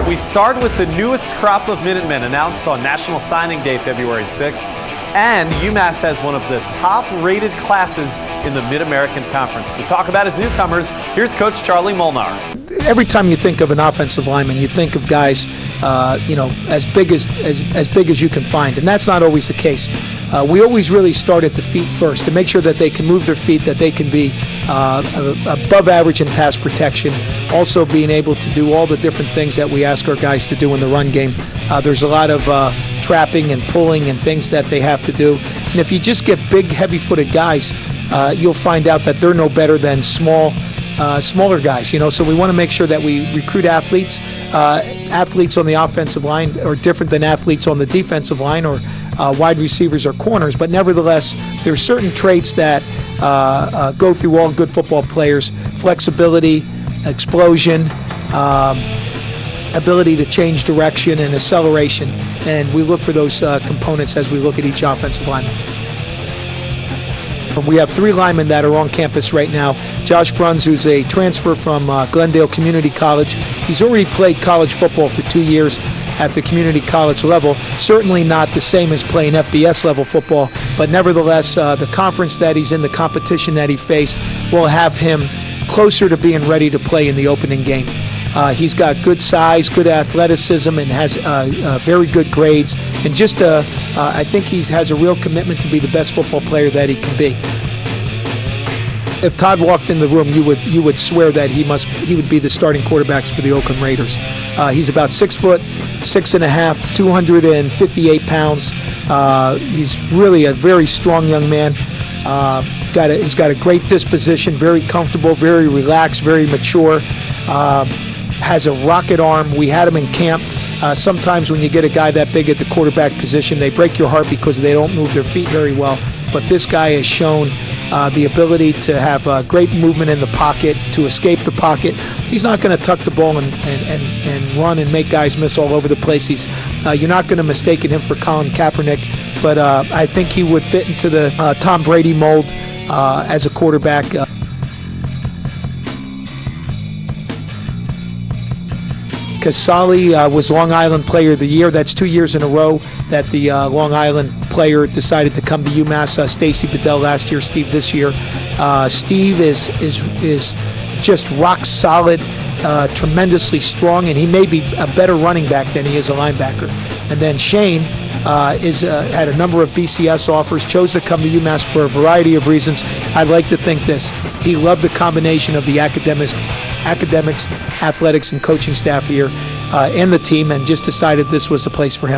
We start with the newest crop of Minutemen announced on National Signing Day, February 6th. And UMass has one of the top-rated classes in the Mid-American Conference. To talk about his newcomers, here's Coach Charley Molnar. Every time you think of an offensive lineman, you think of guys, as big as you can find, and that's not always the case. We always really start at the feet first to make sure that they can move their feet, that they can be above average in pass protection, also being able to do all the different things that we ask our guys to do in the run game. There's a lot of trapping and pulling and things that they have to do. And if you just get big, heavy-footed guys, you'll find out that they're no better than smaller guys. So we want to make sure that we recruit athletes. Athletes on the offensive line are different than athletes on the defensive line or wide receivers or corners, but nevertheless, there are certain traits that go through all good football players: flexibility, explosion, ability to change direction, and acceleration. And we look for those components as we look at each offensive lineman. We have 3 linemen that are on campus right now. Josh Bruns, who's a transfer from Glendale Community College. He's already played college football for 2 years at the community college level. Certainly not the same as playing FBS level football, but nevertheless, the conference that he's in, the competition that he faced, will have him closer to being ready to play in the opening game. He's got good size, good athleticism, and has very good grades. And just, I think he has a real commitment to be the best football player that he can be. If Todd walked in the room, you would swear that he would be the starting quarterbacks for the Oakland Raiders. He's about 6 foot, 6.5, 258 pounds. He's really a very strong young man. He's got a great disposition, very comfortable, very relaxed, very mature. Has a rocket arm. We had him in camp. Sometimes when you get a guy that big at the quarterback position, they break your heart because they don't move their feet very well. But this guy has shown the ability to have great movement in the pocket, to escape the pocket. He's not going to tuck the ball and run and make guys miss all over the place. You're not going to mistake him for Colin Kaepernick, but I think he would fit into the Tom Brady mold as a quarterback. Casale was Long Island Player of the Year. That's 2 years in a row that the Long Island player decided to come to UMass. Stacy Bedell last year, Steve this year. Steve is just rock solid, tremendously strong, and he may be a better running back than he is a linebacker. And then Shane had a number of BCS offers, chose to come to UMass for a variety of reasons. I'd like to think this: he loved the combination of the academics, athletics, and coaching staff here and the team, and just decided this was the place for him.